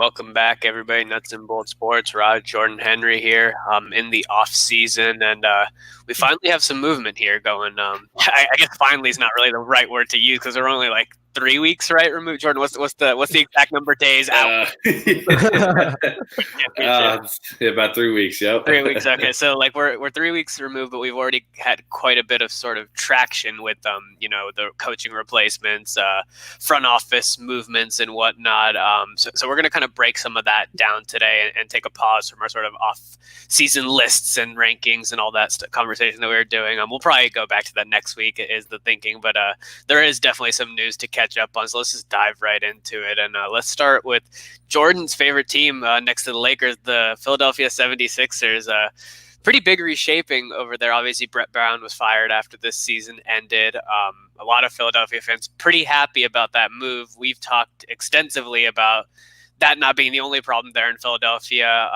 Welcome back, everybody. Nuts and Bolt Sports. Rod, Jordan, Henry here. In the off season, and we finally have some movement here going. I guess finally is not really the right word to use because we're only like 3 weeks removed. Jordan, what's the exact number of days out? About 3 weeks. Yep. 3 weeks. Okay, so like we're 3 weeks removed, but we've already had quite a bit of sort of traction with the coaching replacements, front office movements and whatnot. So we're gonna kind of break some of that down today and take a pause from our sort of off season lists and rankings and all that conversation that we were doing. We'll probably go back to that next week is the thinking, but there is definitely some news to catch up on. So let's just dive right into it, and let's start with Jordan's favorite team next to the Lakers, the Philadelphia 76ers. Pretty big reshaping over there. Obviously, Brett Brown was fired after this season ended. A lot of Philadelphia fans pretty happy about that move. We've talked extensively about that not being the only problem there in Philadelphia.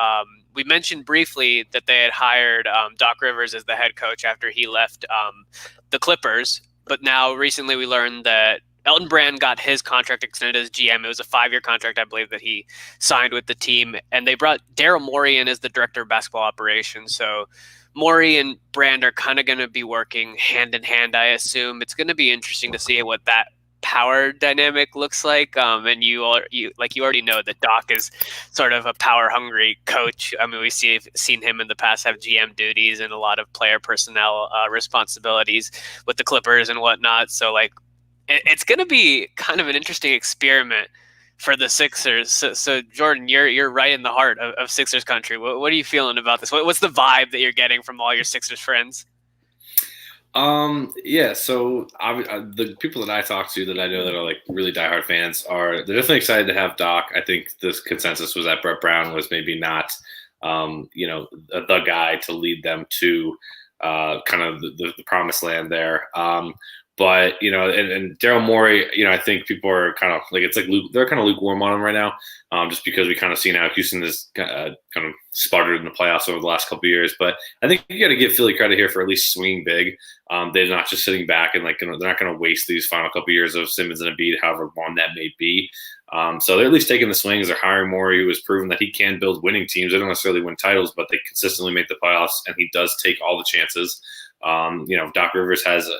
We mentioned briefly that they had hired Doc Rivers as the head coach after he left the Clippers. But now recently we learned that Elton Brand got his contract extended as GM. It was a 5-year contract, I believe, that he signed with the team. And they brought Daryl Morey in as the director of basketball operations. So Morey and Brand are kind of going to be working hand in hand, I assume. It's going to be interesting to see what that power dynamic looks like. And you already know that Doc is sort of a power hungry coach. I mean, we've seen him in the past have GM duties and a lot of player personnel responsibilities with the Clippers and whatnot. So like, it's going to be kind of an interesting experiment for the Sixers. So Jordan, you're right in the heart of Sixers country. What are you feeling about this? What's the vibe that you're getting from all your Sixers friends? Yeah. So the people that I talk to that I know that are like really diehard fans they're definitely excited to have Doc. I think the consensus was that Brett Brown was maybe not, the guy to lead them to kind of the promised land there. But and Daryl Morey, I think people are kind of like they're kind of lukewarm on him right now, just because we kind of seen how Houston has kind of sputtered in the playoffs over the last couple of years. But I think you got to give Philly credit here for at least swinging big. They're not just sitting back and they're not going to waste these final couple of years of Simmons and Embiid, however long that may be. So they're at least taking the swings. They're hiring Morey, who has proven that he can build winning teams. They don't necessarily win titles, but they consistently make the playoffs, and he does take all the chances. Doc Rivers has a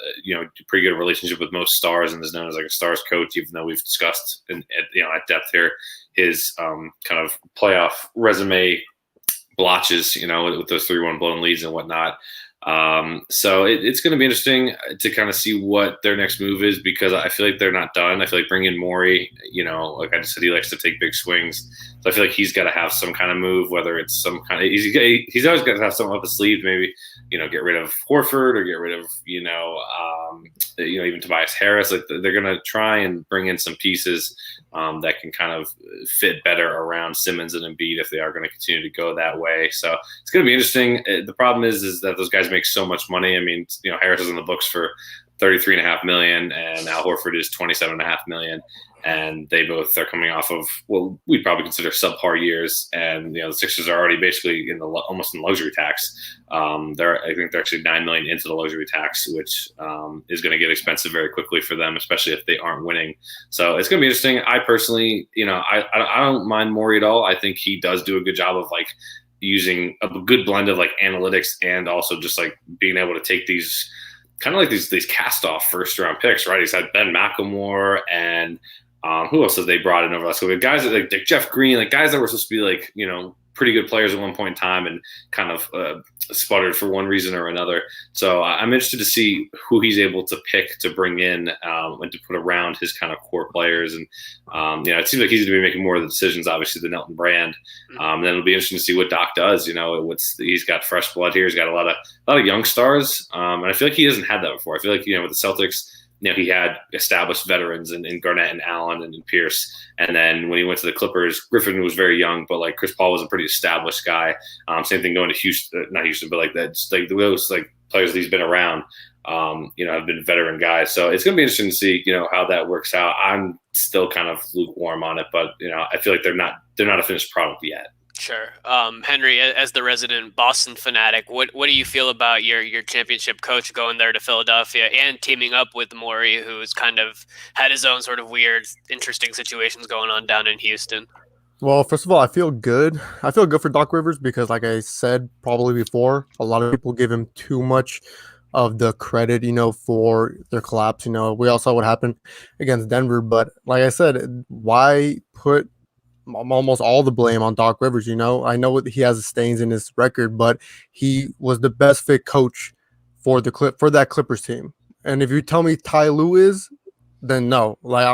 pretty good relationship with most stars and is known as like a stars coach, even though we've discussed at depth here his kind of playoff resume blotches, with those 3-1 blown leads and whatnot. So it's going to be interesting to kind of see what their next move is, because I feel like they're not done. I feel like bringing Morey, like I just said, he likes to take big swings. So I feel like he's got to have some kind of move, whether it's some kind of, he's always got to have something up his sleeve, maybe, get rid of Horford or get rid of, even Tobias Harris. Like they're going to try and bring in some pieces that can kind of fit better around Simmons and Embiid if they are going to continue to go that way. So it's going to be interesting. The problem is that those guys make so much money. I mean, Harris is in the books for $33.5 million, and Al Horford is $27.5 million. And they both are coming off of what we'd probably consider subpar years. And, the Sixers are already basically almost in luxury tax. I think they're actually $9 million into the luxury tax, which is going to get expensive very quickly for them, especially if they aren't winning. So it's going to be interesting. I personally, I don't mind Morey at all. I think he does do a good job of like using a good blend of like analytics and also just like being able to take these kind of like these cast off first round picks, right? He's had Ben McLemore and who else have they brought in over the last couple of guys like Jeff Green, like guys that were supposed to be like, pretty good players at one point in time and kind of sputtered for one reason or another. So I'm interested to see who he's able to pick to bring in and to put around his kind of core players. And, it seems like he's going to be making more of the decisions, obviously, than Elton Brand. Then it'll be interesting to see what Doc does. He's got fresh blood here. He's got a lot of young stars. And I feel like he hasn't had that before. I feel like, with the Celtics, he had established veterans in Garnett and Allen and in Pierce. And then when he went to the Clippers, Griffin was very young, but like Chris Paul was a pretty established guy. Same thing going to Houston, not Houston, but like that, just like those like players that he's been around, have been veteran guys. So it's going to be interesting to see, how that works out. I'm still kind of lukewarm on it, but I feel like they're not a finished product yet. Sure. Henry, as the resident Boston fanatic, what do you feel about your championship coach going there to Philadelphia and teaming up with Morey, who's kind of had his own sort of weird, interesting situations going on down in Houston? Well, first of all, I feel good. I feel good for Doc Rivers because, like I said probably before, a lot of people give him too much of the credit, for their collapse. We all saw what happened against Denver, but like I said, why put almost all the blame on Doc Rivers? I know he has stains in his record, but he was the best fit coach for that Clippers team. And if you tell me Ty Lue is, then no. Like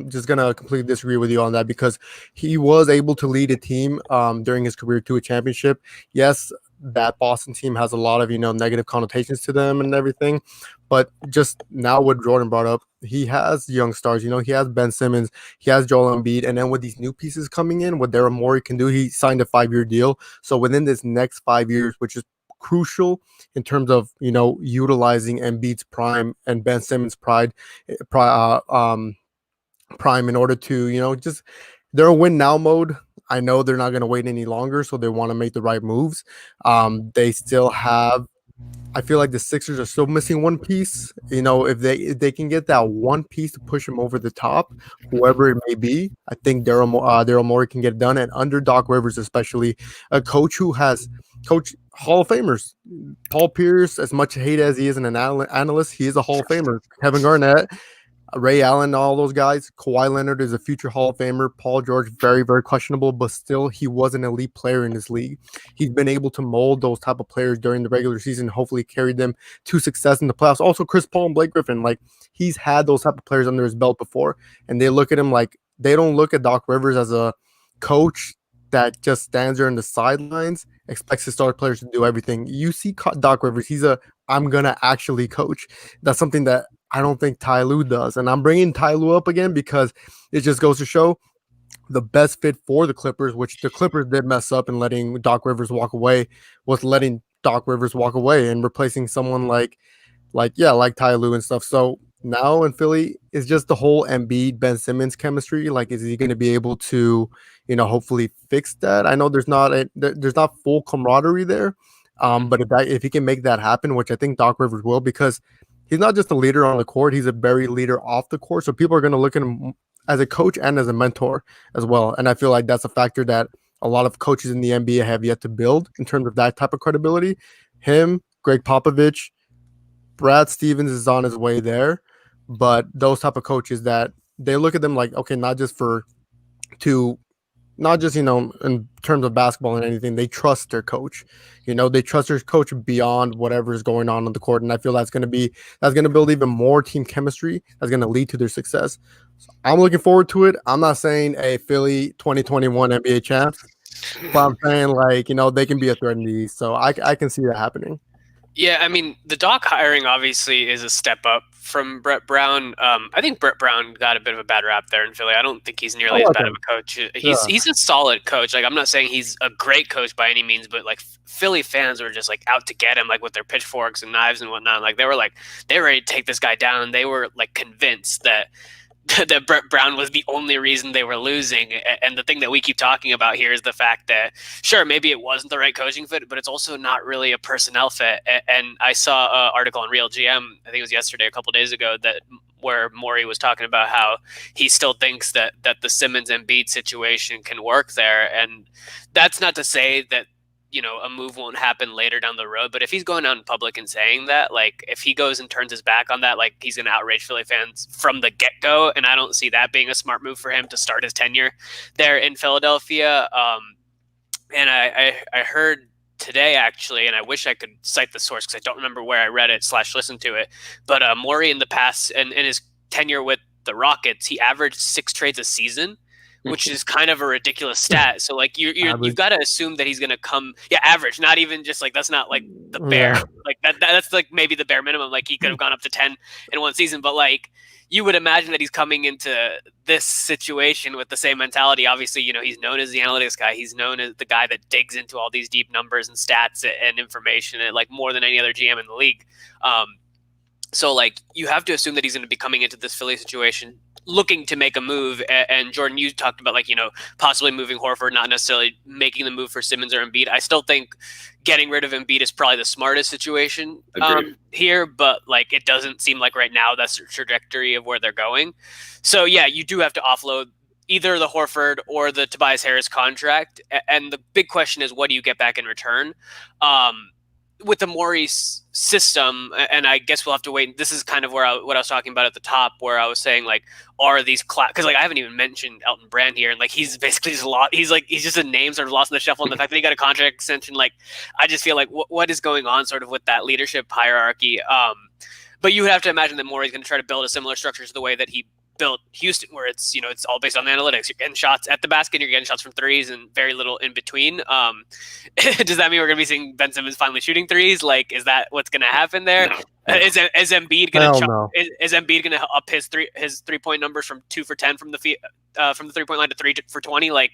just gonna completely disagree with you on that because he was able to lead a team during his career to a championship. Yes, that Boston team has a lot of negative connotations to them and everything, but just now what Jordan brought up, he has young stars. He has Ben Simmons, he has Joel Embiid, and then with these new pieces coming in, what Daryl Morey can do, he signed a 5-year deal. So within this next 5 years, which is crucial in terms of utilizing Embiid's prime and Ben Simmons' prime in order to just they're a win now mode. I know they're not going to wait any longer, so they want to make the right moves. They still have. I feel like the Sixers are still missing one piece. If they can get that one piece to push them over the top, whoever it may be, I think Daryl Morey can get it done. And under Doc Rivers, especially a coach who has coach Hall of Famers, Paul Pierce, as much hate as he is an analyst, he is a Hall of Famer. Kevin Garnett, Ray Allen, all those guys. Kawhi Leonard is a future Hall of Famer. Paul George, very, very questionable, but still, he was an elite player in this league. He's been able to mold those type of players during the regular season, hopefully carry them to success in the playoffs. Also, Chris Paul and Blake Griffin, like he's had those type of players under his belt before, and they look at him like they don't look at Doc Rivers as a coach that just stands there in the sidelines, expects his star players to do everything. You see Doc Rivers, he's a I'm gonna actually coach. That's something that I don't think Ty Lue does. And I'm bringing Ty Lue up again because it just goes to show the best fit for the Clippers, which the Clippers did mess up in letting Doc Rivers walk away, was letting Doc Rivers walk away and replacing someone like Ty Lue and stuff. So now in Philly, it's just the whole Embiid Ben Simmons chemistry. Like, is he going to be able to, hopefully fix that? I know there's not full camaraderie there, but if he can make that happen, which I think Doc Rivers will, because he's not just a leader on the court, he's a very leader off the court. So people are going to look at him as a coach and as a mentor as well. And I feel like that's a factor that a lot of coaches in the NBA have yet to build in terms of that type of credibility. Him, Greg Popovich, Brad Stevens is on his way there, but those type of coaches that they look at them like, okay, to not just in terms of basketball and anything, they trust their coach. They trust their coach beyond whatever is going on the court, and I feel that's going to build even more team chemistry. That's going to lead to their success. So I'm looking forward to it. I'm not saying a Philly 2021 NBA champs, but I'm saying they can be a threat in the East. So I can see that happening. Yeah, I mean, the Doc hiring obviously is a step up from Brett Brown. I think Brett Brown got a bit of a bad rap there in Philly. I don't think he's nearly as bad of a coach. He's a solid coach. Like, I'm not saying he's a great coach by any means, but like Philly fans were just like out to get him, like with their pitchforks and knives and whatnot. Like they were ready to take this guy down. They were like convinced that Brett Brown was the only reason they were losing. And the thing that we keep talking about here is the fact that, sure, maybe it wasn't the right coaching fit, but it's also not really a personnel fit. And I saw an article on Real GM, I think it was yesterday, a couple of days ago, where Morey was talking about how he still thinks that the Simmons and Embiid situation can work there. And that's not to say that a move won't happen later down the road. But if he's going out in public and saying that, like if he goes and turns his back on that, like he's going to outrage Philly fans from the get-go. And I don't see that being a smart move for him to start his tenure there in Philadelphia. And I heard today, actually, and I wish I could cite the source because I don't remember where I read it / listened to it. But Morey in the past and in his tenure with the Rockets, he averaged 6 trades a season, which is kind of a ridiculous stat. So like you've got to assume that he's going to come, average, not even just like, that's not like the bare, like that's like maybe the bare minimum. Like he could have gone up to 10 in one season, but like you would imagine that he's coming into this situation with the same mentality. Obviously, he's known as the analytics guy. He's known as the guy that digs into all these deep numbers and stats and information, and like more than any other GM in the league. So like you have to assume that he's going to be coming into this Philly situation looking to make a move. And Jordan, you talked about possibly moving Horford, not necessarily making the move for Simmons or Embiid. I still think getting rid of Embiid is probably the smartest situation here, but like it doesn't seem like right now that's the trajectory of where they're going. So yeah, you do have to offload either the Horford or the Tobias Harris contract. And the big question is, what do you get back in return? With the Morey's system, and I guess we'll have to wait. This is kind of where what I was talking about at the top, where I was saying, like, are these because like I haven't even mentioned Elton Brand here, and like he's basically just a lot. He's just a name sort of lost in the shuffle, and the fact that he got a contract extension, like I just feel like what is going on sort of with that leadership hierarchy. But you would have to imagine that Morey's going to try to build a similar structure to the way that he built Houston, where it's it's all based on analytics. You're getting shots at the basket, you're getting shots from threes, and very little in between. Does that mean we're going to be seeing Ben Simmons finally shooting threes? Like, is that what's going to happen there? No. Is Embiid going to is Embiid going to up his 3-point numbers from 2 for 10 from the 3-point line to 3 for 20? Like,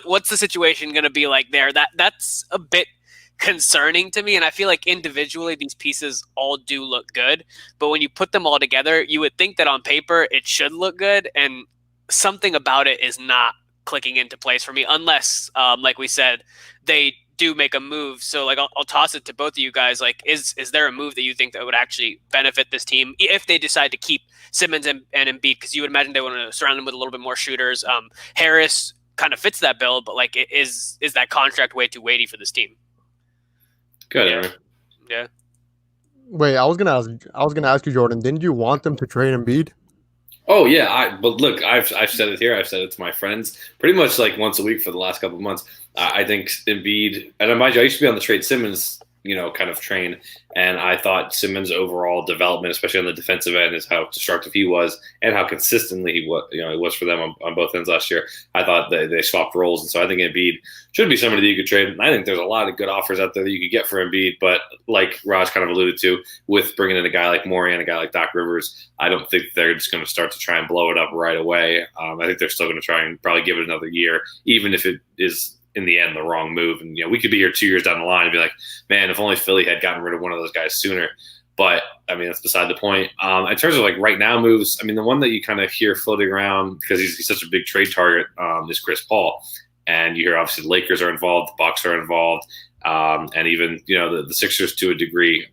what's the situation going to be like there? That's a bit concerning to me, and I feel like individually these pieces all do look good, but when you put them all together, you would think that on paper it should look good, and something about it is not clicking into place for me unless like we said, they do make a move. So like I'll toss it to both of you guys. Like, is there a move that you think that would actually benefit this team if they decide to keep Simmons and Embiid? Because you would imagine they want to surround them with a little bit more shooters. Harris kind of fits that bill, but like, is that contract way too weighty for this team? Good, Aaron. Yeah. Wait, I was gonna ask you, Jordan. Didn't you want them to trade Embiid? Oh yeah, but look, I've said it here. I've said it to my friends pretty much like once a week for the last couple of months. I think Embiid, and mind you, I used to be on the trade Simmons, kind of train, and I thought Simmons' overall development, especially on the defensive end, is how destructive he was and how consistently he was, it was for them on both ends last year. I thought they swapped roles, and so I think Embiid should be somebody that you could trade. And I think there's a lot of good offers out there that you could get for Embiid, but like Raj kind of alluded to, with bringing in a guy like Morey and a guy like Doc Rivers, I don't think they're just going to start to try and blow it up right away. I think they're still going to try and probably give it another year, even if it is in the end the wrong move. And we could be here 2 years down the line and be like, man, if only Philly had gotten rid of one of those guys sooner. But I mean, that's beside the point. In terms of like right now moves, I mean, the one that you kind of hear floating around because he's such a big trade target is Chris Paul. And you hear obviously the Lakers are involved, the Bucks are involved, and even the Sixers to a degree.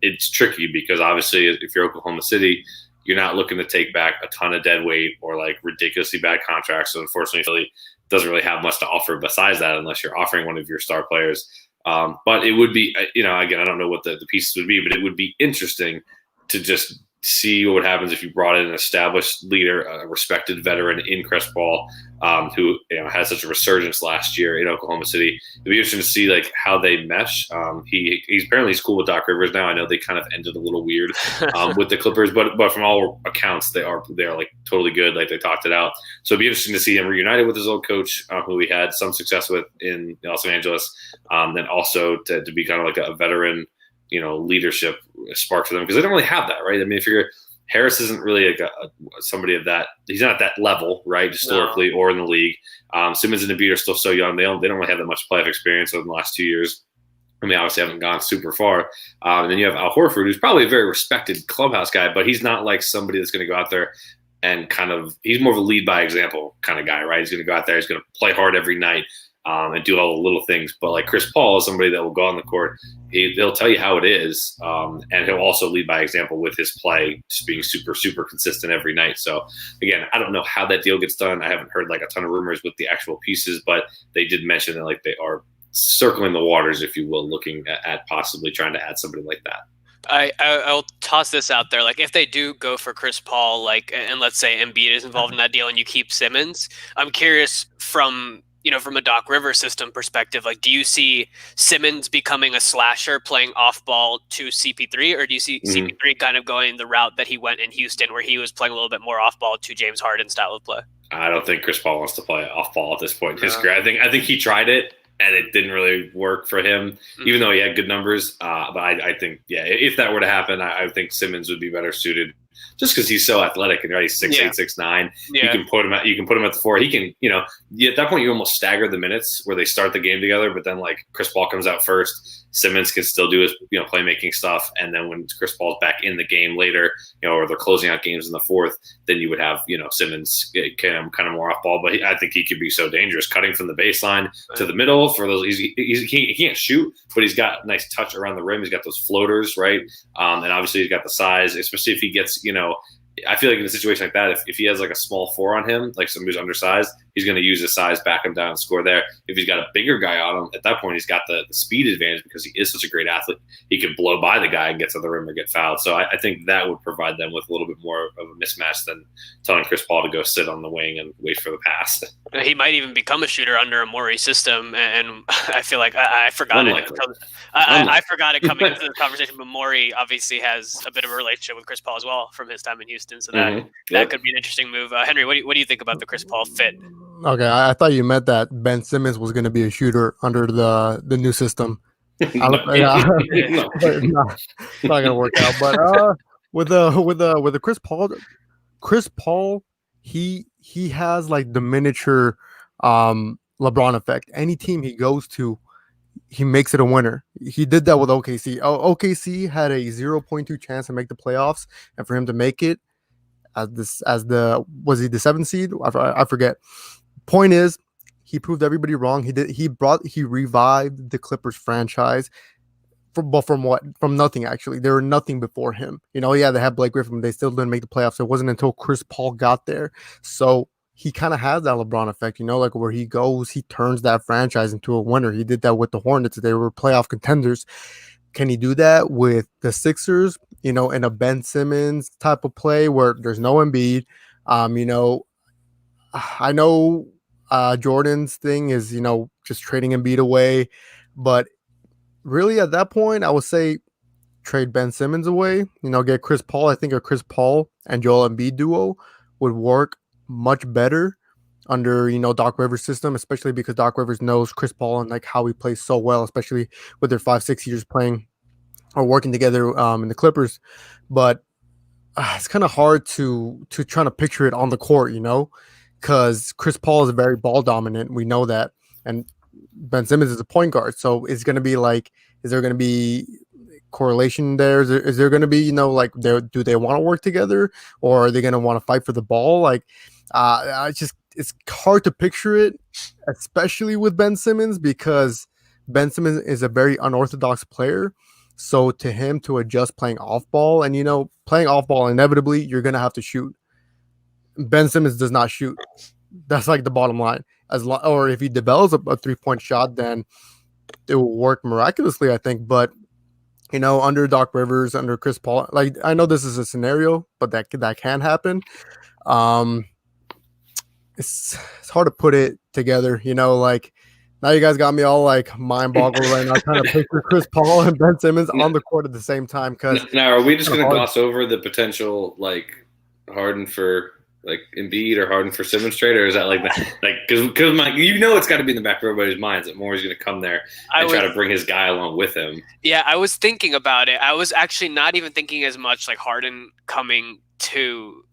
It's tricky because obviously if you're Oklahoma City, you're not looking to take back a ton of dead weight or like ridiculously bad contracts. So unfortunately, Philly doesn't really have much to offer besides that unless you're offering one of your star players. But it would be, again, I don't know what the pieces would be, but it would be interesting to just see what happens if you brought in an established leader, a respected veteran in Chris Paul, who had such a resurgence last year in Oklahoma City. It'd be interesting to see like how they mesh. He's apparently cool with Doc Rivers now. I know they kind of ended a little weird with the Clippers, but from all accounts they are like totally good. Like they talked it out. So it'd be interesting to see him reunited with his old coach, who he had some success with in Los Angeles, and also to be kind of like a veteran, leadership spark for them because they don't really have that, right? I mean, if you're Harris isn't really like somebody of that. He's not at that level, right, historically or in the league. Simmons and Embiid are still so young. They don't really have that much playoff experience over the last 2 years. I mean, obviously haven't gone super far. And then you have Al Horford, who's probably a very respected clubhouse guy, but he's not like somebody that's going to go out there and he's more of a lead by example kind of guy, right? He's going to go out there. He's going to play hard every night. And do all the little things. But like Chris Paul is somebody that will go on the court. He'll tell you how it is. And he'll also lead by example with his play, just being super, super consistent every night. So again, I don't know how that deal gets done. I haven't heard like a ton of rumors with the actual pieces, but they did mention that like they are circling the waters, if you will, looking at possibly trying to add somebody like that. I'll toss this out there. Like, if they do go for Chris Paul, like, and let's say Embiid is involved in that deal and you keep Simmons, I'm curious from a Doc Rivers system perspective, like, do you see Simmons becoming a slasher playing off ball to CP3, or do you see CP3 kind of going the route that he went in Houston where he was playing a little bit more off ball to James Harden style of play? I don't think Chris Paul wants to play off ball at this point in his career. I think he tried it and it didn't really work for him, even though he had good numbers. But I think, if that were to happen, I think Simmons would be better suited. Just because he's so athletic and he's 6'8", 6'9", you can put him at the 4. He can, at that point you almost stagger the minutes where they start the game together. But then like Chris Paul comes out first, Simmons can still do his playmaking stuff, and then when Chris Paul's back in the game later, or they're closing out games in the fourth, then you would have Simmons kind of more off ball. But I think he could be so dangerous, cutting from the baseline to the middle for those. He can't shoot, but he's got a nice touch around the rim. He's got those floaters, right? And obviously he's got the size, especially if he gets I feel like in a situation like that, if he has like a small 4 on him, like somebody who's undersized, he's going to use his size, back him down, and score there. If he's got a bigger guy on him, at that point he's got the speed advantage because he is such a great athlete. He could blow by the guy and get to the rim or get fouled. So I think that would provide them with a little bit more of a mismatch than telling Chris Paul to go sit on the wing and wait for the pass. He might even become a shooter under a Morey system, and I feel like I forgot Unlikely. it. I forgot it coming into the conversation, but Morey obviously has a bit of a relationship with Chris Paul as well from his time in Houston, so that could be an interesting move. Henry, what do you think about the Chris Paul fit? Okay, I thought you meant that Ben Simmons was going to be a shooter under the new system. Not going to work out. But with the Chris Paul, he has like the miniature LeBron effect. Any team he goes to, he makes it a winner. He did that with OKC. OKC had a 0.2 chance to make the playoffs, and for him to make it was he the 7th seed? I forget. Point is, he proved everybody wrong. He revived the Clippers franchise from nothing. Actually, they were nothing before him. They had Blake Griffin, they still didn't make the playoffs. It wasn't until Chris Paul got there. So he kind of has that LeBron effect, like where he goes, he turns that franchise into a winner. He did that with the Hornets. They were playoff contenders. Can he do that with the Sixers? In a Ben Simmons type of play where there's no Embiid. I know Jordan's thing is, just trading Embiid away. But really at that point, I would say trade Ben Simmons away, get Chris Paul. I think a Chris Paul and Joel Embiid duo would work much better under, Doc Rivers' system, especially because Doc Rivers knows Chris Paul and like how he plays so well, especially with their 5-6 years playing or working together in the Clippers. But it's kind of hard to try to picture it on the court, because Chris Paul is very ball dominant. We know that. And Ben Simmons is a point guard. So it's going to be like, is there going to be correlation there? Is there going to be, do they want to work together, or are they going to want to fight for the ball? Like, it's hard to picture it, especially with Ben Simmons, because Ben Simmons is a very unorthodox player. So to him to adjust playing off ball, and playing off ball, inevitably you're going to have to shoot. Ben Simmons does not shoot. That's like the bottom line. Or if he develops a 3-point shot, then it will work miraculously, I think. But under Doc Rivers, under Chris Paul, like, I know this is a scenario, but that can happen. It's hard to put it together. Like, now you guys got me all like mind boggled right now, trying to picture Chris Paul and Ben Simmons on the court at the same time. Because now, are we just going to gloss over the potential like Harden for like Embiid or Harden for Simmons trade, or is that like because it's got to be in the back of everybody's minds that Morey's going to come there and try to bring his guy along with him? Yeah, I was thinking about it. I was actually not even thinking as much like Harden coming to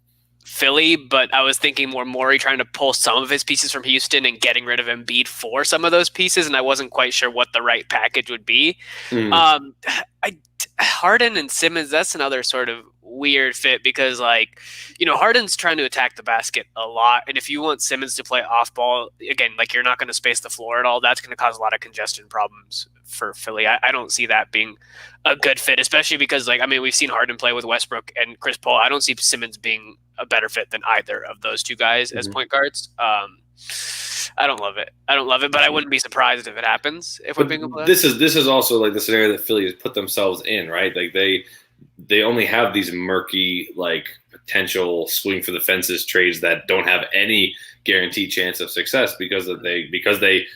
Philly, but I was thinking more Morey trying to pull some of his pieces from Houston and getting rid of Embiid for some of those pieces, and I wasn't quite sure what the right package would be. Harden and Simmons, that's another sort of weird fit because, like, Harden's trying to attack the basket a lot, and if you want Simmons to play off ball, again, like, you're not going to space the floor at all. That's going to cause a lot of congestion problems for Philly. I don't see that being a good fit, especially because, like, I mean, we've seen Harden play with Westbrook and Chris Paul. I don't see Simmons being a better fit than either of those two guys as point guards. I don't love it, but I wouldn't be surprised if it happens. If we're being a player. This is also like the scenario that Philly has put themselves in, right? Like they only have these murky, like, potential swing for the fences trades that don't have any guaranteed chance of success because they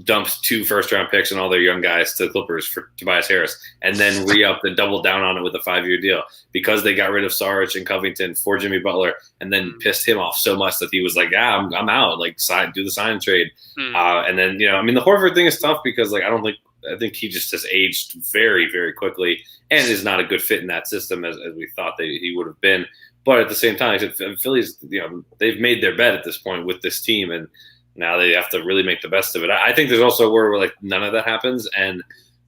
dumped 2 first-round picks and all their young guys to the Clippers for Tobias Harris, and then re-upped and doubled down on it with a 5-year deal because they got rid of Saric and Covington for Jimmy Butler, and then pissed him off so much that he was like, "Yeah, I'm out. Like, do the sign and trade." And then I mean, the Horford thing is tough because, like, I think he just has aged very, very quickly and is not a good fit in that system as we thought he would have been. But at the same time, Philly's, they've made their bet at this point with this team, and now they have to really make the best of it. I think there's also a world where, like, none of that happens, and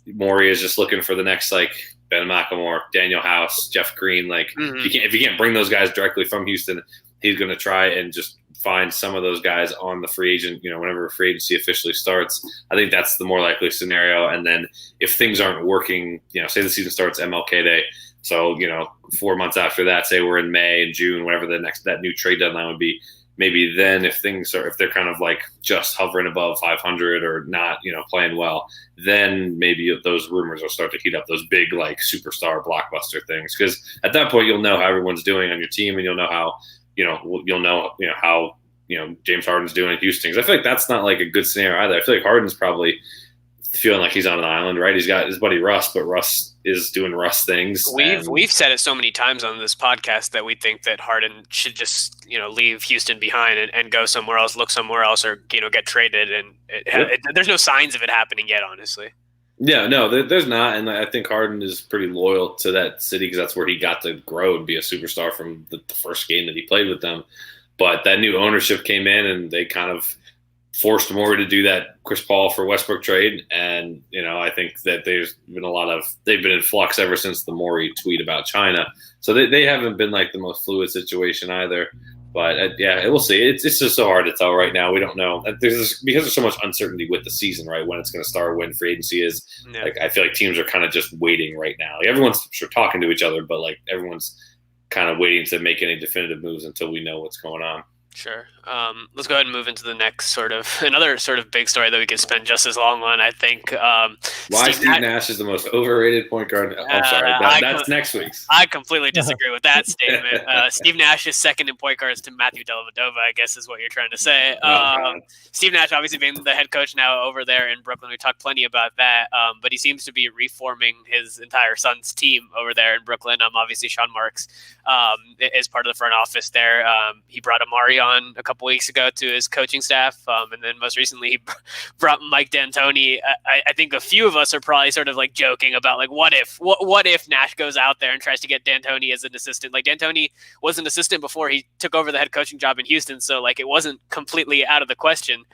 Morey is just looking for the next, like, Ben McLemore, Daniel House, Jeff Green. Like, if you can't bring those guys directly from Houston, he's going to try and just find some of those guys on the free agent, whenever free agency officially starts. I think that's the more likely scenario. And then if things aren't working, say the season starts MLK Day, So 4 months after that, say we're in May and June, whatever that new trade deadline would be. Maybe then if they're kind of like just hovering above 500 or not, playing well, then maybe those rumors will start to heat up, those big like superstar blockbuster things. Because at that point, you'll know how everyone's doing on your team, and you'll know how how James Harden's doing in Houston. Because I feel like that's not like a good scenario either. I feel like Harden's probably feeling like he's on an island, right? He's got his buddy Russ, but Russ is doing Russ things. We've said it so many times on this podcast that we think that Harden should just leave Houston behind and go somewhere else, look somewhere else, or get traded. And there's no signs of it happening yet, honestly. Yeah, no, there's not, and I think Harden is pretty loyal to that city because that's where he got to grow and be a superstar from the first game that he played with them. But that new ownership came in, and they kind of forced Morey to do that Chris Paul for Westbrook trade. And, I think that they've been in flux ever since the Morey tweet about China. So they haven't been like the most fluid situation either. But we'll see. It's just so hard to tell right now. We don't know. Because there's so much uncertainty with the season, right? When it's going to start, when free agency is. Yeah. Like, I feel like teams are kind of just waiting right now. Like, everyone's sure talking to each other, but like everyone's kind of waiting to make any definitive moves until we know what's going on. Sure. Let's go ahead and move into the next another sort of big story that we could spend just as long on, I think. Why Steve Nash is the most overrated point guard. I'm sorry. That's next week's. I completely disagree with that statement. Steve Nash is second in point guards to Matthew Dellavedova, I guess is what you're trying to say. Steve Nash obviously being the head coach now over there in Brooklyn. We talked plenty about that, but he seems to be reforming his entire Suns team over there in Brooklyn. Obviously, Sean Marks is part of the front office there. He brought Amari on a couple weeks ago to his coaching staff, and then most recently he brought Mike D'Antoni. I think a few of us are probably sort of like joking about like what if Nash goes out there and tries to get D'Antoni as an assistant. Like, D'Antoni was an assistant before he took over the head coaching job in Houston, so like it wasn't completely out of the question.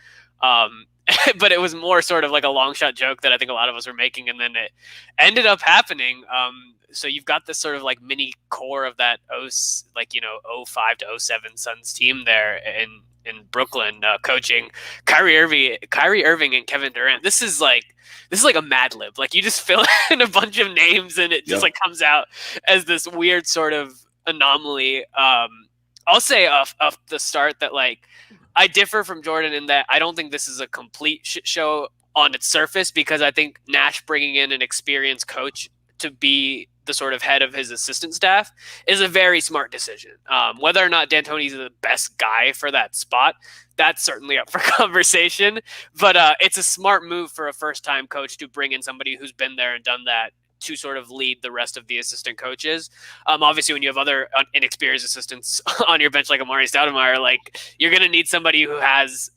But it was more sort of like a long shot joke that I think a lot of us were making, and then it ended up happening. So you've got this sort of like mini core of that 05 to 07 Suns team there in Brooklyn, coaching Kyrie Irving and Kevin Durant. This is like a Mad Lib. Like, you just fill in a bunch of names and it just like comes out as this weird sort of anomaly. I'll say off the start that like I differ from Jordan in that I don't think this is a complete shit show on its surface, because I think Nash bringing in an experienced coach to be the sort of head of his assistant staff is a very smart decision. Whether or not D'Antoni's the best guy for that spot, that's certainly up for conversation. But it's a smart move for a first-time coach to bring in somebody who's been there and done that to sort of lead the rest of the assistant coaches. Obviously, when you have other inexperienced assistants on your bench like Amari Stoudemire, like, you're going to need somebody who has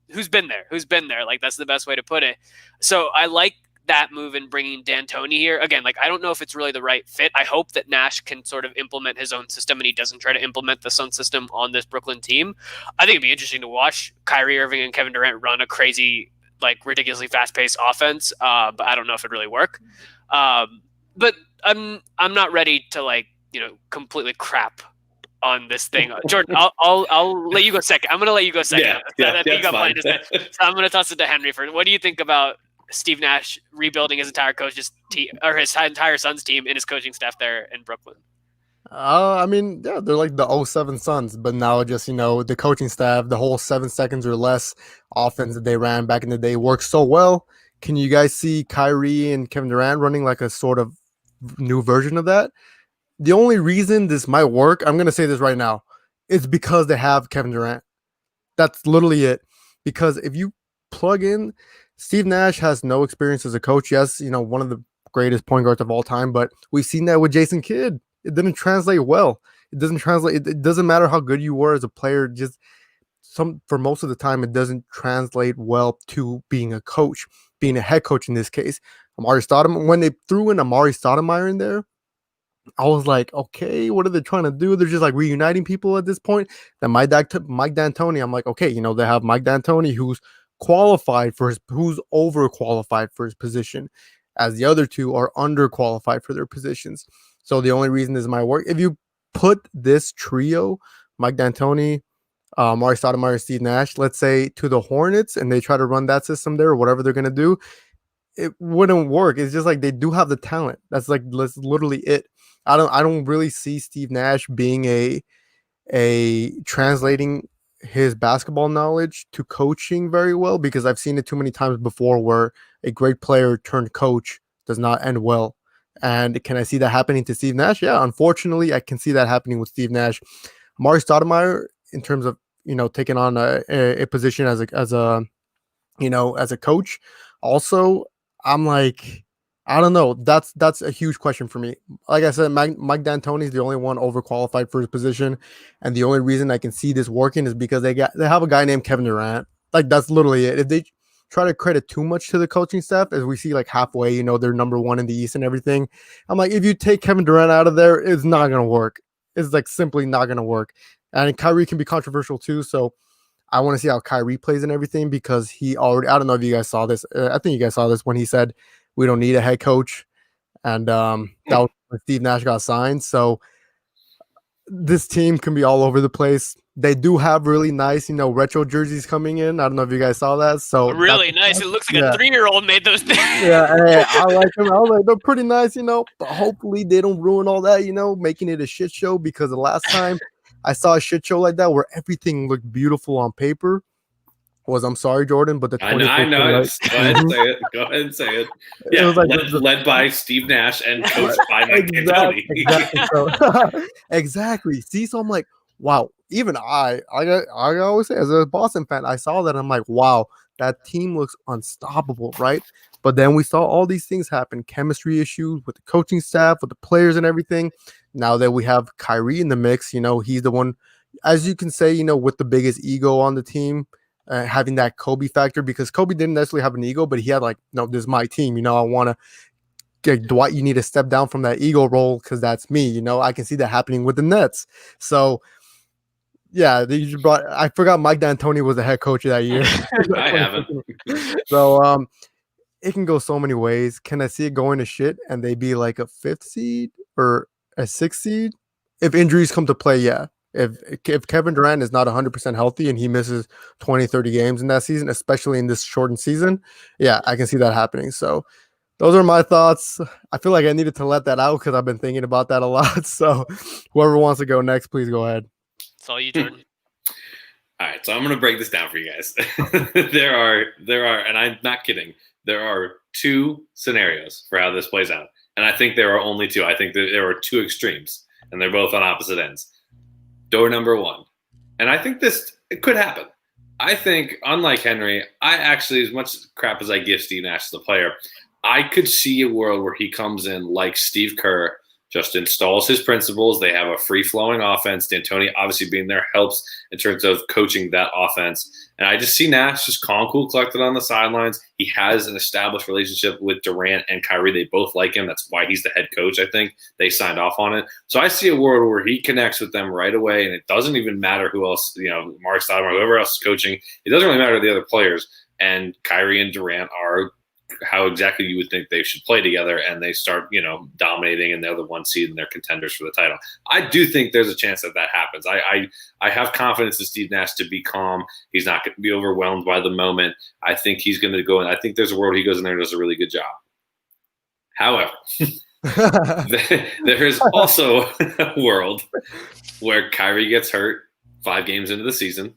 who's been there. Like, that's the best way to put it. So I like that move in bringing D'Antoni here. Again, like, I don't know if it's really the right fit. I hope that Nash can sort of implement his own system and he doesn't try to implement the Sun system on this Brooklyn team. I think it'd be interesting to watch Kyrie Irving and Kevin Durant run a crazy, like, ridiculously fast-paced offense, but I don't know if it'd really work. But I'm not ready to, like, completely crap on this thing. Jordan, I'll let you go second. I'm going to let you go second. I think you got plenty to say. So I'm going to toss it to Henry first. What do you think about Steve Nash rebuilding his entire coach's team, or his entire Suns team, and his coaching staff there in Brooklyn? I mean, yeah, they're like the 07 Suns, but now just, the coaching staff, the whole 7 seconds or less offense that they ran back in the day worked so well. Can you guys see Kyrie and Kevin Durant running like a sort of new version of that? The only reason this might work, I'm going to say this right now, is because they have Kevin Durant. That's literally it. Because if you plug in, Steve Nash has no experience as a coach. Yes, one of the greatest point guards of all time, but we've seen that with Jason Kidd. It didn't translate well. It doesn't translate. It doesn't matter how good you were as a player. For most of the time, it doesn't translate well to being a coach, being a head coach in this case. Amari Stoudemire, when they threw in Amari Stoudemire in there, I was like, okay, what are they trying to do? They're just like reuniting people at this point. Then Mike D'Antoni, I'm like, okay, they have Mike D'Antoni who's who's overqualified for his position, as the other two are underqualified for their positions. So the only reason this might work, if you put this trio, Mike D'Antoni, Amari Stoudemire, Steve Nash, let's say, to the Hornets, and they try to run that system there or whatever they're going to do, it wouldn't work. It's just like they do have the talent. That's literally it. I don't really see Steve Nash being a translating his basketball knowledge to coaching very well, because I've seen it too many times before where a great player turned coach does not end well. And can I see that happening to Steve Nash? Yeah, unfortunately, I can see that happening with Steve Nash. Amari Stoudemire, in terms of taking on a position as a coach, also, I'm like, I don't know. That's a huge question for me. Like I said, Mike D'Antoni is the only one overqualified for his position, and the only reason I can see this working is because they have a guy named Kevin Durant. Like, that's literally it. If they try to credit too much to the coaching staff, as we see like halfway, they're number one in the East and everything. I'm like, if you take Kevin Durant out of there, it's not gonna work. It's like simply not gonna work. And Kyrie can be controversial too, so I want to see how Kyrie plays and everything, because he already, I don't know if you guys saw this. I think you guys saw this when he said we don't need a head coach. And that was when Steve Nash got signed. So this team can be all over the place. They do have really nice, retro jerseys coming in. I don't know if you guys saw that. So really nice. It looks like a 3-year-old made those things. Yeah, hey, I like them. I was like, they're pretty nice, but hopefully they don't ruin all that, making it a shit show, because the last time I saw a shit show like that where everything looked beautiful on paper was, I'm sorry, Jordan, but the 2015, I know. right? Go ahead and say it. Go ahead and say it. Yeah, It was like led by Steve Nash and coached by Mike D'Antoni. Exactly. See, so I'm like, wow. Even I always say, as a Boston fan, I saw that and I'm like, wow, that team looks unstoppable, right? But then we saw all these things happen, chemistry issues with the coaching staff, with the players and everything. Now that we have Kyrie in the mix, he's the one, as you can say, with the biggest ego on the team, having that Kobe factor, because Kobe didn't necessarily have an ego, but he had like, no, this is my team. I want to get Dwight. You need to step down from that ego role because that's me. I can see that happening with the Nets. So, yeah, I forgot Mike D'Antoni was the head coach that year. I haven't. So, it can go so many ways. Can I see it going to shit and they be like a 5th seed or a 6th seed? If injuries come to play, yeah. If Kevin Durant is not 100% healthy and he misses 20, 30 games in that season, especially in this shortened season, yeah, I can see that happening. So those are my thoughts. I feel like I needed to let that out because I've been thinking about that a lot. So whoever wants to go next, please go ahead. It's all you, Jordan. All right, so I'm going to break this down for you guys. There are, and I'm not kidding, there are 2 scenarios for how this plays out. And I think there are only 2. I think that there are 2 extremes, and they're both on opposite ends. Door number 1. And I think it could happen. I think, unlike Henry, I actually, as much crap as I give Steve Nash as the player, I could see a world where he comes in like Steve Kerr, just installs his principles. They have a free-flowing offense. D'Antoni obviously being there helps in terms of coaching that offense. And I just see Nash just calm, cool, collected on the sidelines. He has an established relationship with Durant and Kyrie. They both like him. That's why he's the head coach, I think. They signed off on it. So I see a world where he connects with them right away, and it doesn't even matter who else, Mark Stoudemire, whoever else is coaching. It doesn't really matter to the other players. And Kyrie and Durant are how exactly you would think they should play together, and they start, dominating, and they're the 1 seed and they're contenders for the title. I do think there's a chance that happens. I have confidence in Steve Nash to be calm. He's not going to be overwhelmed by the moment. I think he's going to go, and I think there's a world he goes in there and does a really good job. However, there is also a world where Kyrie gets hurt 5 games into the season,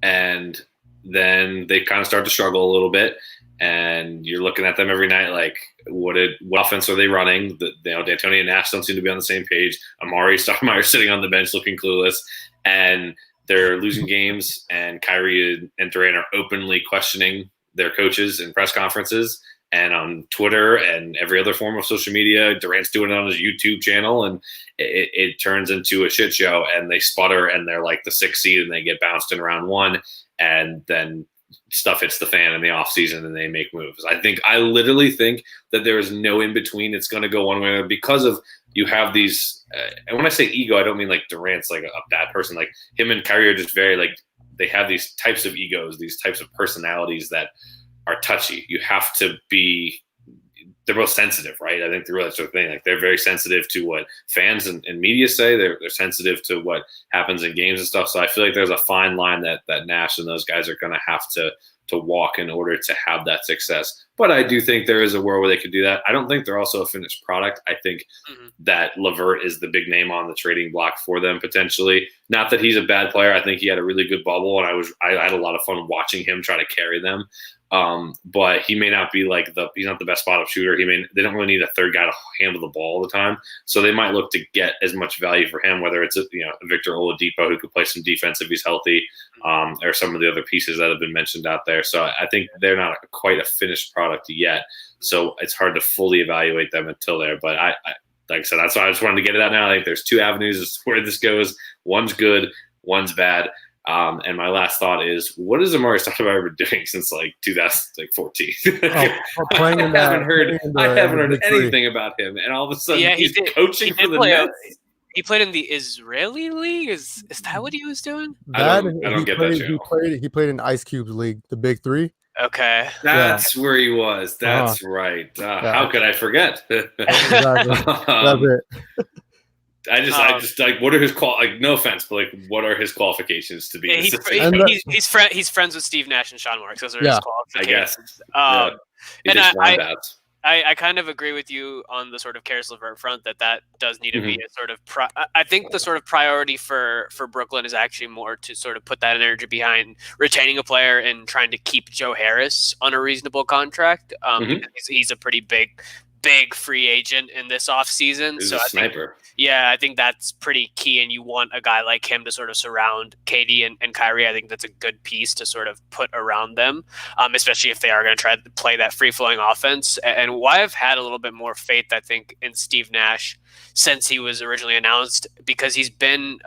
and then they kind of start to struggle a little bit. And you're looking at them every night like, what offense are they running? D'Antoni and Nash don't seem to be on the same page. Amari Stoudemire sitting on the bench looking clueless. And they're losing games, and Kyrie and Durant are openly questioning their coaches in press conferences and on Twitter and every other form of social media. Durant's doing it on his YouTube channel, and it turns into a shit show, and they sputter, and they're like the 6th seed, and they get bounced in round 1. And then stuff hits the fan in the offseason and they make moves. I literally think that there is no in between. It's going to go one way because of you have these. And when I say ego, I don't mean like Durant's like a bad person. Like him and Kyrie are just very like they have these types of egos, these types of personalities that are touchy. You have to be. they're both sensitive, right? I think they're really sort of thing. Like they're very sensitive to what fans and media say. They're sensitive to what happens in games and stuff. So I feel like there's a fine line that Nash and those guys are going to have to walk in order to have that success. But I do think there is a world where they could do that. I don't think they're also a finished product. I think that LeVert is the big name on the trading block for them potentially. Not that he's a bad player. I think he had a really good bubble, and I had a lot of fun watching him try to carry them. But he may not be he's not the best spot up shooter. They don't really need a third guy to handle the ball all the time. So they might look to get as much value for him, whether it's Victor Oladipo, who could play some defense if he's healthy, or some of the other pieces that have been mentioned out there. So I think they're not quite a finished product yet. So it's hard to fully evaluate them until there. But I like I said, that's why I just wanted to get it out now. I think there's two avenues as to where this goes. One's good, one's bad. And my last thought is, what is Amari Stoudemire doing since 2014? I haven't heard anything about him, and all of a sudden he's coaching for the Nets. He played in the Israeli league. Is that what he was doing? I don't get that show. He played in Ice Cube's league, the Big Three. Okay, that's where he was. That's right. How could I forget? Exactly. That's it. I just what are his no offense, but what are his qualifications to be? He's friends with Steve Nash and Sean Marks. Those are his qualifications. I guess. I kind of agree with you on the sort of Caris LeVert front that does need to be a sort of I think the sort of priority for Brooklyn is actually more to sort of put that energy behind retaining a player and trying to keep Joe Harris on a reasonable contract. He's a pretty big free agent in this offseason. He's a sniper. I think that's pretty key, and you want a guy like him to sort of surround KD and Kyrie. I think that's a good piece to sort of put around them, especially if they are going to try to play that free-flowing offense. And why I've had a little bit more faith, I think, in Steve Nash since he was originally announced, because he's been,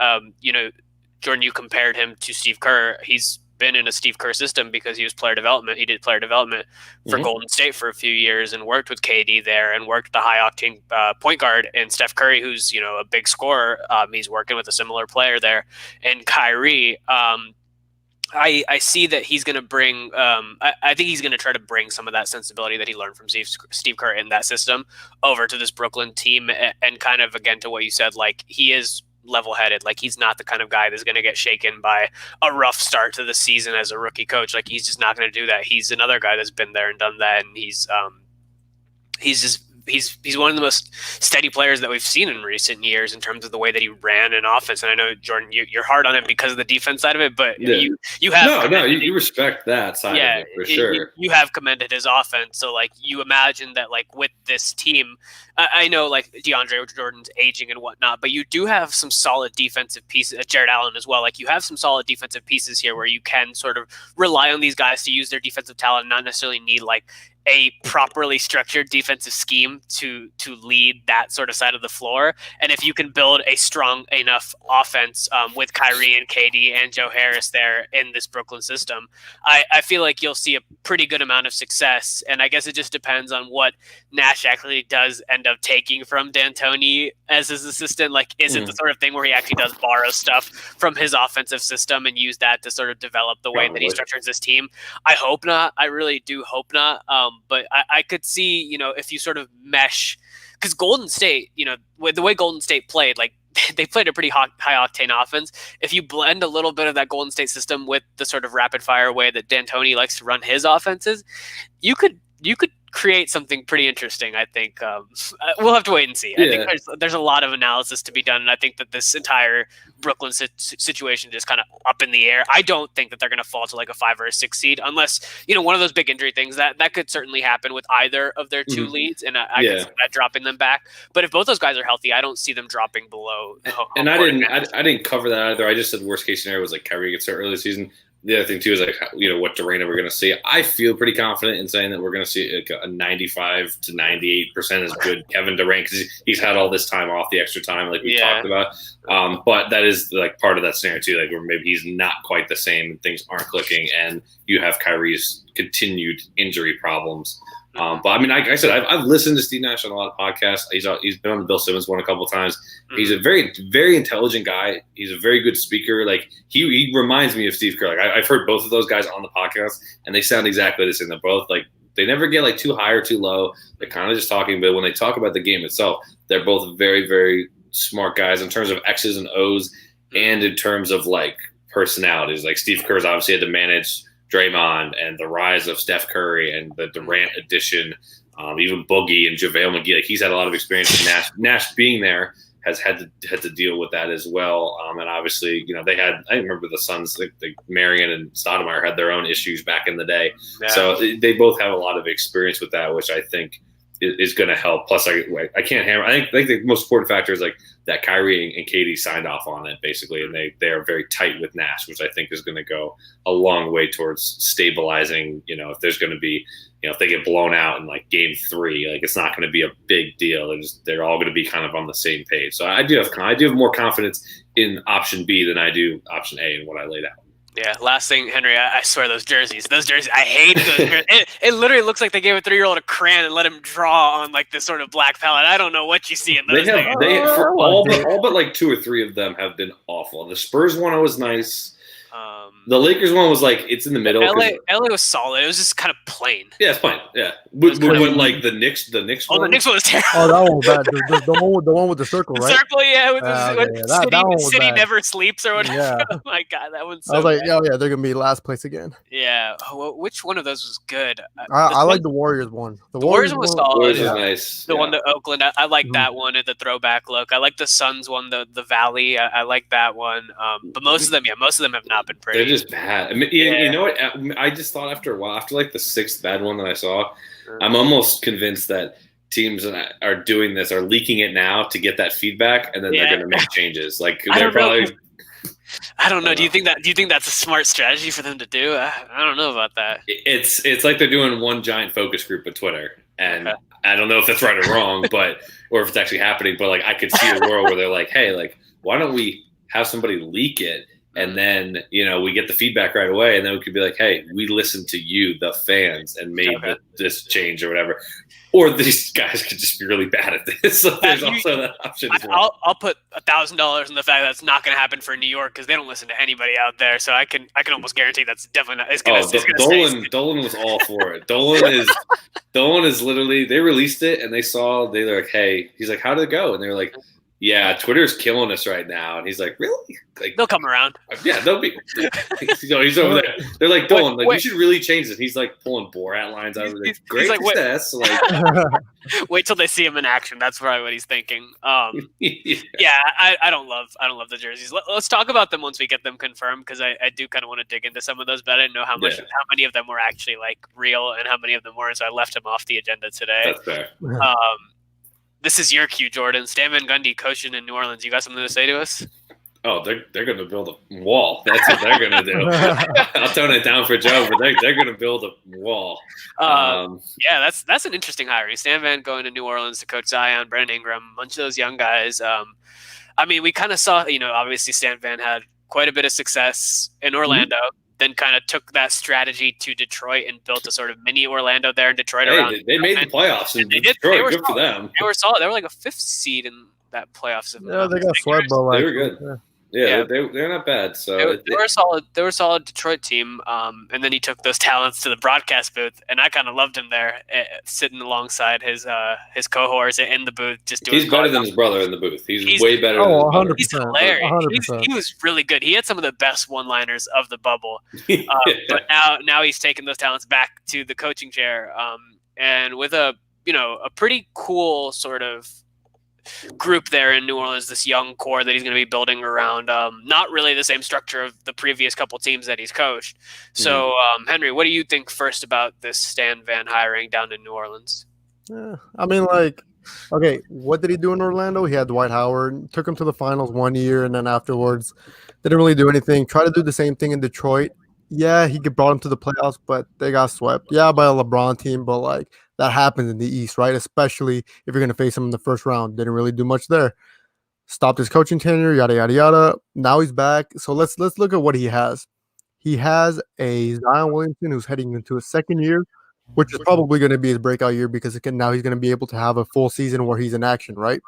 Jordan, you compared him to Steve Kerr. He's been in a Steve Kerr system because he was player development. He did player development for Golden State for a few years and worked with KD there and worked with the high octane point guard and Steph Curry, who's a big scorer. He's working with a similar player there, and Kyrie. I see that he's going to bring. I think he's going to try to bring some of that sensibility that he learned from Steve Kerr in that system over to this Brooklyn team, and kind of again to what you said, he is level-headed. He's not the kind of guy that's going to get shaken by a rough start to the season as a rookie coach. He's just not going to do that. He's another guy that's been there and done that, and he's one of the most steady players that we've seen in recent years in terms of the way that he ran an offense. And I know, Jordan, you're hard on it because of the defense side of it, but you have you respect that side of it for sure. You have commended his offense, so you imagine that with this team, I know DeAndre Jordan's aging and whatnot, but you do have some solid defensive pieces. Jared Allen as well. You have some solid defensive pieces here where you can sort of rely on these guys to use their defensive talent, and not necessarily need a properly structured defensive scheme to lead that sort of side of the floor. And if you can build a strong enough offense with Kyrie and KD and Joe Harris there in this Brooklyn system, I feel like you'll see a pretty good amount of success. And I guess it just depends on what Nash actually does end up taking from D'Antoni as his assistant. Is it the sort of thing where he actually does borrow stuff from his offensive system and use that to sort of develop the way that he structures this team? I hope not. I really do hope not. But I could see, if you sort of mesh, because Golden State, with the way Golden State played, they played a pretty high octane offense. If you blend a little bit of that Golden State system with the sort of rapid fire way that D'Antoni likes to run his offenses, you could create something pretty interesting. I think we'll have to wait and see. I think there's a lot of analysis to be done, and I think that this entire Brooklyn situation is kind of up in the air. I don't think that they're going to fall to a 5 or a 6 seed unless one of those big injury things that could certainly happen with either of their two leads, and I can see that dropping them back. But if both those guys are healthy, I don't see them dropping below. And I didn't cover that either. I just said worst case scenario was Kyrie gets hurt early this season. The other thing too is what Durant we're going to see. I feel pretty confident in saying that we're going to see a 95 to 98% as good Kevin Durant, because he's had all this time off, the extra time we talked about. But that is part of that scenario too, where maybe he's not quite the same and things aren't clicking, and you have Kyrie's continued injury problems. But I mean, like I said, I've listened to Steve Nash on a lot of podcasts. He's been on the Bill Simmons one a couple of times. He's a very, very intelligent guy. He's a very good speaker. He reminds me of Steve Kerr. I've heard both of those guys on the podcast, and they sound exactly the same. They're both they never get like too high or too low. They're kind of just talking, but when they talk about the game itself, they're both very, very smart guys in terms of X's and O's and in terms of like personalities. Like Steve Kerr's obviously had to manage Draymond and the rise of Steph Curry and the Durant addition, even Boogie and JaVale McGee. Like he's had a lot of experience in Nash being there has had to deal with that as well. And obviously, they had, I remember the Suns, like Marion and Stoudemire had their own issues back in the day. Yeah. So they both have a lot of experience with that, which I think is going to help. Plus, I can't hammer. I think the most important factor is like that Kyrie and Katie signed off on it basically, and they are very tight with Nash, which I think is going to go a long way towards stabilizing. If there's going to be, if they get blown out in like game 3, like it's not going to be a big deal. They're all going to be kind of on the same page. So I do have more confidence in option B than I do option A in what I laid out. Yeah, last thing, Henry, I swear those jerseys, I hate those jerseys. It literally looks like they gave a 3-year-old a crayon and let him draw on like this sort of black palette. I don't know what you see in those things. All but like 2 or 3 of them have been awful. The Spurs one was nice. The Lakers one was like, it's in the middle. LA was solid. It was just kind of plain. Yeah, it's plain. Yeah. But like the Knicks one. Oh, the Knicks one was terrible. Oh, that one was bad. The one with the circle, right? The circle, yeah. With that one was City bad. Never Sleeps or whatever. Yeah. Oh my God, that one's so I was like, bad. yeah, they're going to be last place again. Yeah. Oh, well, which one of those was good? I like the Warriors one. The Warriors one was solid. Warriors was nice. The one to Oakland, I like that one at the throwback look. I like the Suns one, the Valley. I like that one. But most of them have not been pretty. They're just bad. I mean, you know what? I just thought after a while, after like the 6th bad one that I saw, I'm almost convinced that teams are doing this, are leaking it now to get that feedback, and then they're going to make changes. Like they're probably. I don't know. Do you think that's a smart strategy for them to do? I don't know about that. It's like they're doing one giant focus group of Twitter, and I don't know if that's right or wrong, or if it's actually happening. But like I could see a world where they're like, hey, like why don't we have somebody leak it? And then, we get the feedback right away, and then we could be like, hey, we listened to you, the fans, and made this change or whatever. Or these guys could just be really bad at this. So there's also that option as well. I'll put $1,000 in the fact that's not going to happen for New York because they don't listen to anybody out there. So I can almost guarantee that's definitely not. It's gonna Dolan was all for it. Dolan is literally, they released it and they're like, hey, he's like, how did it go? And they're like, yeah, Twitter's killing us right now. And he's like, really? Like, they'll come around. Yeah, they'll be. He's over there. They're like, Dolan, you should really change this. He's like pulling Borat lines out of it. Great success. Wait till they see him in action. That's probably what he's thinking. Yeah, I don't love the jerseys. Let's talk about them once we get them confirmed because I do kind of want to dig into some of those, but I didn't know how many of them were actually like real and how many of them weren't. So I left them off the agenda today. That's fair. This is your cue, Jordan. Stan Van Gundy coaching in New Orleans. You got something to say to us? Oh, they're going to build a wall. That's what they're going to do. I'll tone it down for Joe, but they're going to build a wall. Yeah, that's an interesting hiring. Stan Van going to New Orleans to coach Zion, Brandon Ingram, a bunch of those young guys. I mean, we kind of saw, obviously Stan Van had quite a bit of success in Orlando. Mm-hmm. Then kind of took that strategy to Detroit and built a sort of mini Orlando there in Detroit. They made the playoffs in Detroit. Good for them. They were solid. They were like a 5th seed in that playoffs. Yeah, they got swept, but they were good. Yeah, they're not bad. So they were solid. They were a solid Detroit team. And then he took those talents to the broadcast booth, and I kind of loved him there, sitting alongside his cohorts in the booth, just doing. He's better than his brother in the booth. He's way better. Oh, 100%. He's hilarious. 100%. He was really good. He had some of the best one-liners of the bubble. But now he's taking those talents back to the coaching chair, and with a pretty cool sort of group there in New Orleans, this young core that he's going to be building around. Not really the same structure of the previous couple teams that he's coached. So, Henry, what do you think first about this Stan Van hiring down in New Orleans? I mean, okay, what did he do in Orlando? He had Dwight Howard, took him to the finals 1 year, and then afterwards didn't really do anything. Tried to do the same thing in Detroit. Yeah, he brought him to the playoffs, but they got swept. Yeah, by a LeBron team, but that happens in the East, right? Especially if you're going to face him in the first round. Didn't really do much there. Stopped his coaching tenure, yada, yada, yada. Now he's back. So let's look at what he has. He has a Zion Williamson who's heading into his 2nd year, which is probably going to be his breakout year because now he's going to be able to have a full season where he's in action, right?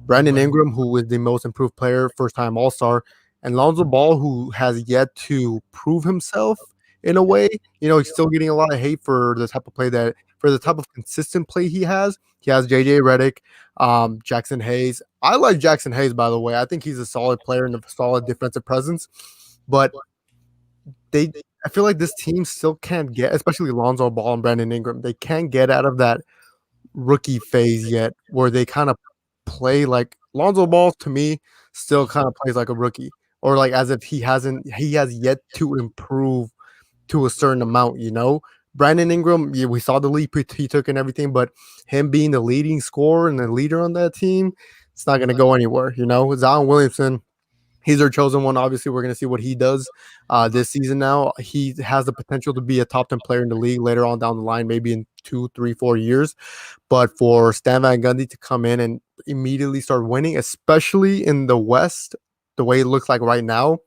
Brandon Ingram, who is the most improved player, first-time All-Star, and Lonzo Ball, who has yet to prove himself in a way. He's still getting a lot of hate for the type of play that for the type of consistent play he has. He has JJ Redick, Jackson Hayes. I like Jackson Hayes, by the way. I think he's a solid player and a solid defensive presence. But I feel like this team still can't get, especially Lonzo Ball and Brandon Ingram, they can't get out of that rookie phase yet, where they kind of play like Lonzo Ball to me still kind of plays like a rookie, or like as if he has yet to improve to a certain amount. Brandon Ingram, yeah, we saw the leap he took and everything, but him being the leading scorer and the leader on that team, it's not going to go anywhere. Zion Williamson, he's their chosen one. Obviously, we're going to see what he does this season now. He has the potential to be a top 10 player in the league later on down the line, maybe in 2, 3, 4 years. But for Stan Van Gundy to come in and immediately start winning, especially in the West, the way it looks like right now,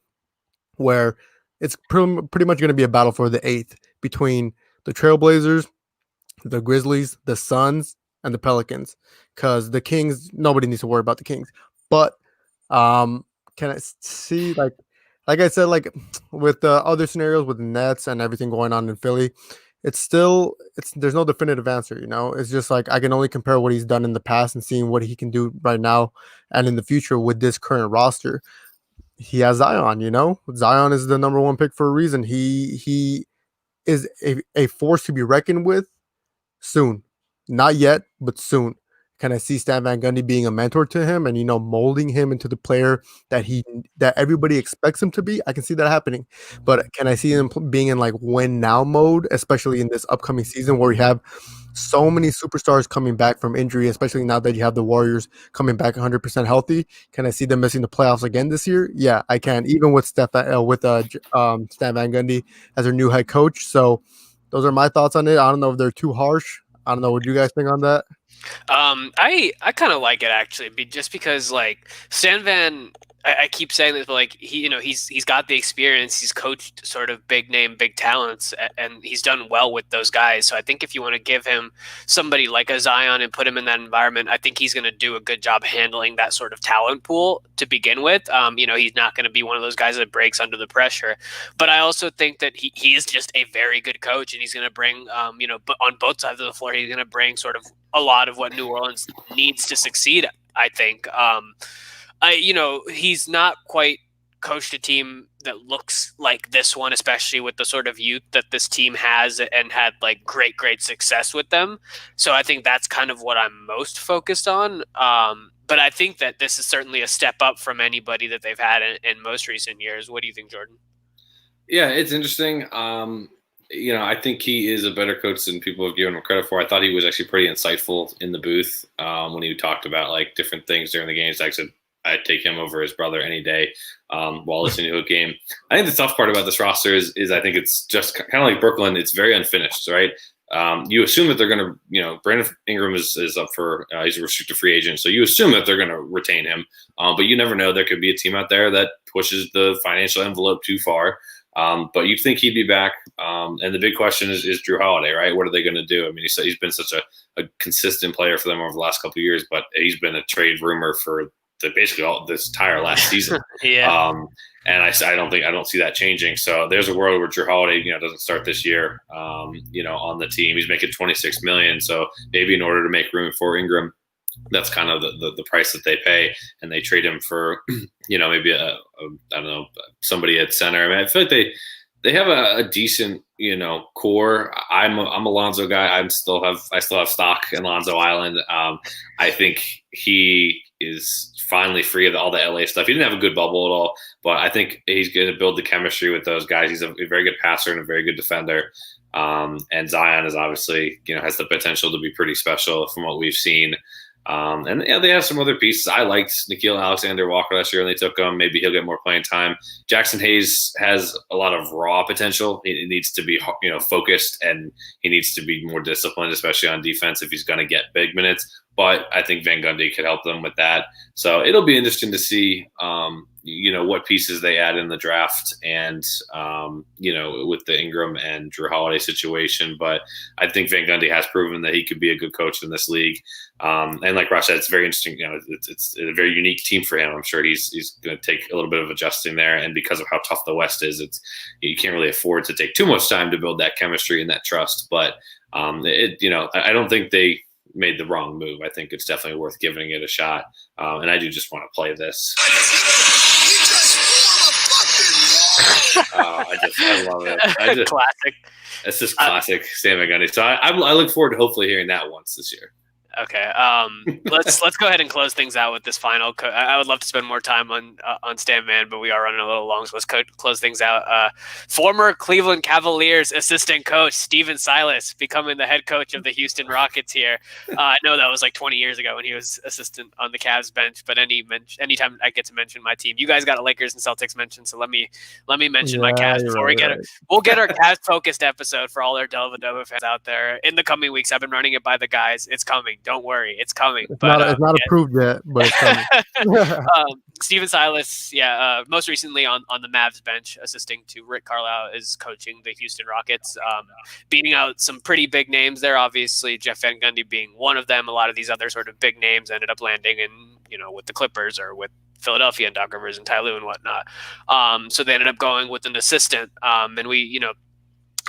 where it's pretty much going to be a battle for the eighth between the Trailblazers, the Grizzlies, the Suns, and the Pelicans. Because the Kings, nobody needs to worry about the Kings. But can I see, like I said, like with the other scenarios with the Nets and everything going on in Philly, there's no definitive answer. It's just like I can only compare what he's done in the past and seeing what he can do right now and in the future with this current roster. He has Zion. Zion is the number one pick for a reason. He is a force to be reckoned with soon. Not yet, but soon. Can I see Stan Van Gundy being a mentor to him and molding him into the player that everybody expects him to be? I can see that happening. But can I see him being in like win now mode, especially in this upcoming season where we have so many superstars coming back from injury, especially now that you have the Warriors coming back 100% healthy? Can I see them missing the playoffs again this year? Yeah, I can. Even with Stan Van Gundy as their new head coach. So those are my thoughts on it. I don't know if they're too harsh. I don't know. What do you guys think on that? I kind of like it actually, just because like Stan Van, I keep saying this, but like he's got the experience. He's coached sort of big name, big talents, and he's done well with those guys. So I think if you want to give him somebody like a Zion and put him in that environment, I think he's going to do a good job handling that sort of talent pool to begin with. He's not going to be one of those guys that breaks under the pressure. But I also think that he is just a very good coach, and he's going to bring, but on both sides of the floor, he's going to bring sort of a lot of what New Orleans needs to succeed, I think. He's not quite coached a team that looks like this one, especially with the sort of youth that this team has and had like great success with them. So I think that's kind of what I'm most focused on. But I think that this is certainly a step up from anybody that they've had in most recent years. What do you think, Jordan? Yeah, it's interesting. I think he is a better coach than people have given him credit for. I thought he was actually pretty insightful in the booth when he talked about like different things during the games. Like I said, I'd take him over his brother any day while listening to a game. I think the tough part about this roster is I think it's just kind of like Brooklyn. It's very unfinished, right? You assume that they're going to, Brandon Ingram is up for, he's a restricted free agent. So you assume that they're going to retain him. But you never know. There could be a team out there that pushes the financial envelope too far. But you'd think he'd be back. And the big question is Drew Holiday, right? What are they going to do? I mean, he's been such a consistent player for them over the last couple of years, but he's been a trade rumor for basically all this entire last season. Yeah. And I don't see that changing. So there's a world where Drew Holiday, doesn't start this year, on the team. He's making $26 million. So maybe in order to make room for Ingram, that's kind of the price that they pay, and they trade him for, maybe I don't know, somebody at center. I mean, I feel like they have a decent, core. I'm a Lonzo guy. I still have stock in Lonzo Island. I think he is finally free of all the LA stuff. He didn't have a good bubble at all, but I think he's going to build the chemistry with those guys. He's a very good passer and a very good defender. And Zion is obviously, has the potential to be pretty special from what we've seen. And they have some other pieces. I liked Nickeil Alexander-Walker last year when they took him. Maybe he'll get more playing time. Jackson Hayes has a lot of raw potential. He needs to be, focused, and he needs to be more disciplined, especially on defense if he's going to get big minutes. But I think Van Gundy could help them with that. So it'll be interesting to see, what pieces they add in the draft and, with the Ingram and Drew Holiday situation. But I think Van Gundy has proven that he could be a good coach in this league. And like Ross said, it's very interesting. It's a very unique team for him. I'm sure he's going to take a little bit of adjusting there. And because of how tough the West is, you can't really afford to take too much time to build that chemistry and that trust. But I don't think they made the wrong move. I think it's definitely worth giving it a shot. And I do just want to play this. I love it. Classic. It's just classic Stan Van Gundy. So I look forward to hopefully hearing that once this year. Okay. Let's go ahead and close things out with this final. I would love to spend more time on Stan Van, but we are running a little long, so let's close things out. Former Cleveland Cavaliers assistant coach Stephen Silas becoming the head coach of the Houston Rockets here. I know that was like 20 years ago when he was assistant on the Cavs bench, but anytime I get to mention my team, you guys got a Lakers and Celtics mention, so let me mention my Cavs before we get it. We'll get our Cavs focused episode for all our Dellavedova fans out there in the coming weeks. I've been running it by the guys. It's coming. Don't worry, it's coming. It's not approved yet, but it's coming. Stephen Silas, most recently on the Mavs bench, assisting to Rick Carlisle, is coaching the Houston Rockets, beating out some pretty big names there. Obviously, Jeff Van Gundy being one of them. A lot of these other sort of big names ended up landing with the Clippers or with Philadelphia and Doc Rivers and Ty Lue and whatnot. So they ended up going with an assistant. And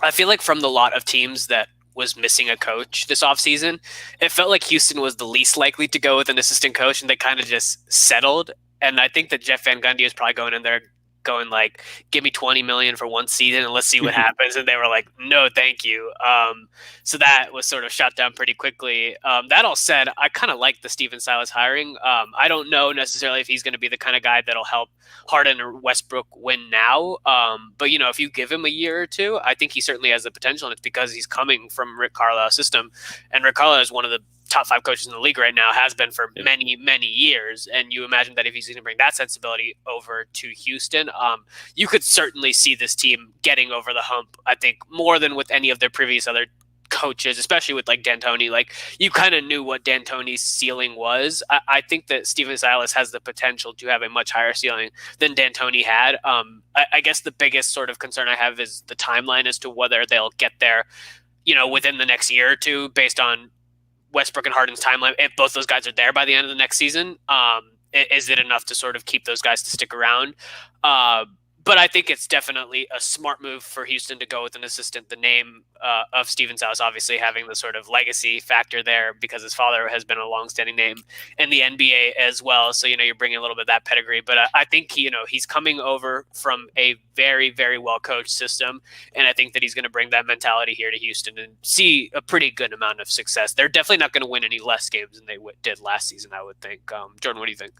I feel like from the lot of teams that was missing a coach this offseason, it felt like Houston was the least likely to go with an assistant coach, and they kind of just settled. And I think that Jeff Van Gundy is probably going in there going like, give me $20 million for one season and let's see what happens. And they were like, no, thank you. So that was sort of shut down pretty quickly. That all said, I kind of like the Stephen Silas hiring. I don't know necessarily if he's going to be the kind of guy that'll help Harden or Westbrook win now. But if you give him a year or two, I think he certainly has the potential. And it's because he's coming from Rick Carlisle's system. And Rick Carlisle is one of the top 5 coaches in the league right now, has been for many, many years. And you imagine that if he's going to bring that sensibility over to Houston, you could certainly see this team getting over the hump, I think, more than with any of their previous other coaches, especially with like D'Antoni. Like, you kind of knew what D'Antoni's ceiling was. I think that Stephen Silas has the potential to have a much higher ceiling than D'Antoni had. I guess the biggest sort of concern I have is the timeline as to whether they'll get there, within the next year or two, based on Westbrook and Harden's timeline. If both those guys are there by the end of the next season, is it enough to sort of keep those guys to stick around? But I think it's definitely a smart move for Houston to go with an assistant. The name of Stephen Silas obviously having the sort of legacy factor there because his father has been a longstanding name in the NBA as well. So, you're bringing a little bit of that pedigree. But I think, he's coming over from a very, very well-coached system. And I think that he's going to bring that mentality here to Houston and see a pretty good amount of success. They're definitely not going to win any less games than they did last season, I would think. Jordan, what do you think?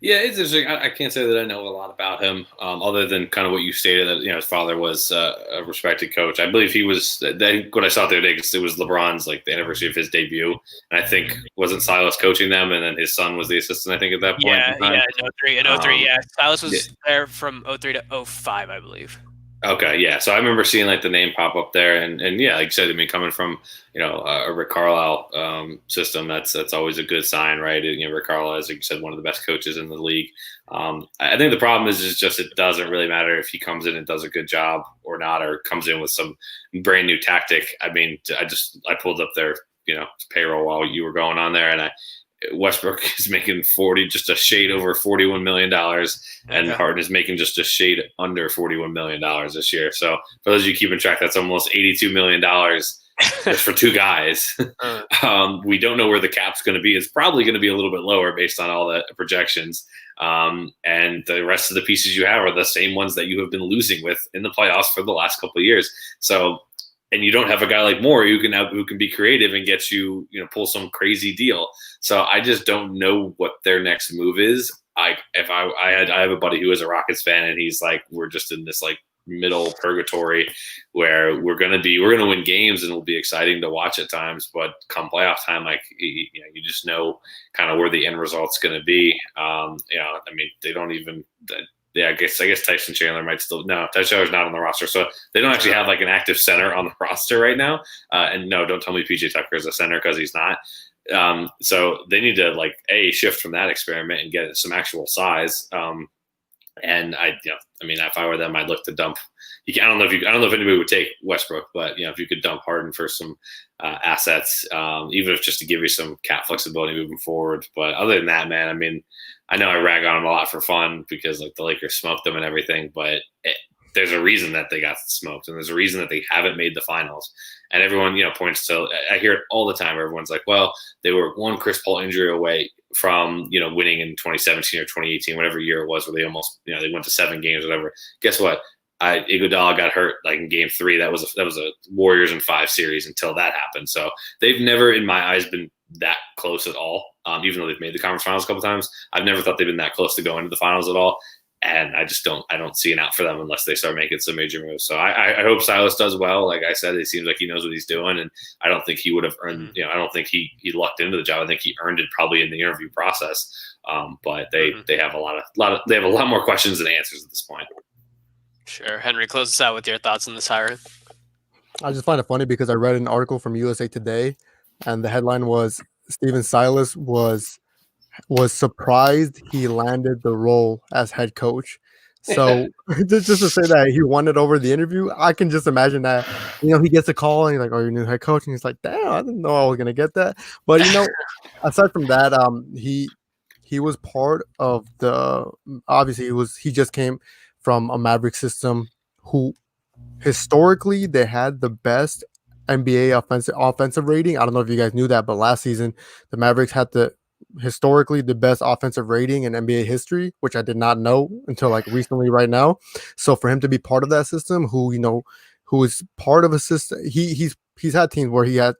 Yeah, it's interesting. I can't say that I know a lot about him, other than kind of what you stated, that his father was a respected coach. I believe he was. What I saw the other day, because it was LeBron's the anniversary of his debut, and I think wasn't Silas coaching them, and then his son was the assistant. I think at that point. Yeah, in 03. Yeah, Silas was there from 03 to 05, I believe. Okay, yeah. So I remember seeing the name pop up there, and yeah, like you said, coming from a Rick Carlisle system, that's always a good sign, right? Rick Carlisle is, like you said, one of the best coaches in the league. I think the problem is just it doesn't really matter if he comes in and does a good job or not, or comes in with some brand new tactic. I mean, I pulled up their payroll while you were going on there, and Westbrook is making just a shade over $41 million, and Harden is making just a shade under $41 million this year. So for those of you keeping track, that's almost $82 million just for two guys. We don't know where the cap's going to be. It's probably going to be a little bit lower based on all the projections. And the rest of the pieces you have are the same ones that you have been losing with in the playoffs for the last couple of years. So, and you don't have a guy like Morey who can be creative and get pull some crazy deal. So I just don't know what their next move is. I have a buddy who is a Rockets fan, and he's like, we're just in this middle purgatory where we're gonna win games and it'll be exciting to watch at times, but come playoff time, you just know kind of where the end result's gonna be. They don't even. Yeah, I guess Tyson Chandler might still. No, Tyson Chandler's not on the roster, so they don't actually have an active center on the roster right now. And no, don't tell me PJ Tucker is a center, because he's not. So they need to shift from that experiment and get some actual size. And I mean, if I were them, I'd look to dump. I don't know if anybody would take Westbrook, but if you could dump Harden for some assets, even if just to give you some cap flexibility moving forward. But other than that, man, I mean, I know I rag on him a lot for fun because like the Lakers smoked them and everything, but there's a reason that they got smoked, and there's a reason that they haven't made the finals. And everyone, points to. I hear it all the time. Everyone's like, "Well, they were one Chris Paul injury away from winning in 2017 or 2018, whatever year it was, where they almost they went to 7 games, whatever." Guess what? Iguodala got hurt like in Game 3. That was a Warriors in 5 series until that happened. So they've never, in my eyes, been that close at all. Even though they've made the conference finals a couple times, I've never thought they've been that close to going to the finals at all. And I just don't see an out for them unless they start making some major moves. So I hope Silas does well. Like I said, it seems like he knows what he's doing, and I don't think he would have earned. I don't think he lucked into the job. I think he earned it probably in the interview process. But they have a lot more questions than answers at this point. Sure, Henry, close us out with your thoughts on this hiring. I just find it funny because I read an article from USA Today, and the headline was Stephen Silas was surprised he landed the role as head coach. So just to say that he won it over the interview, I can just imagine that, he gets a call and he's like, "Oh, you're new head coach," and he's like, "Damn, I didn't know I was gonna get that." But aside from that, he was part of obviously he just came from a Maverick system who historically they had the best NBA offensive rating. I don't know if you guys knew that, but last season the Mavericks had historically the best offensive rating in NBA history, which I did not know until like recently right now. So for him to be part of that system, who is part of a system, he's had teams where he had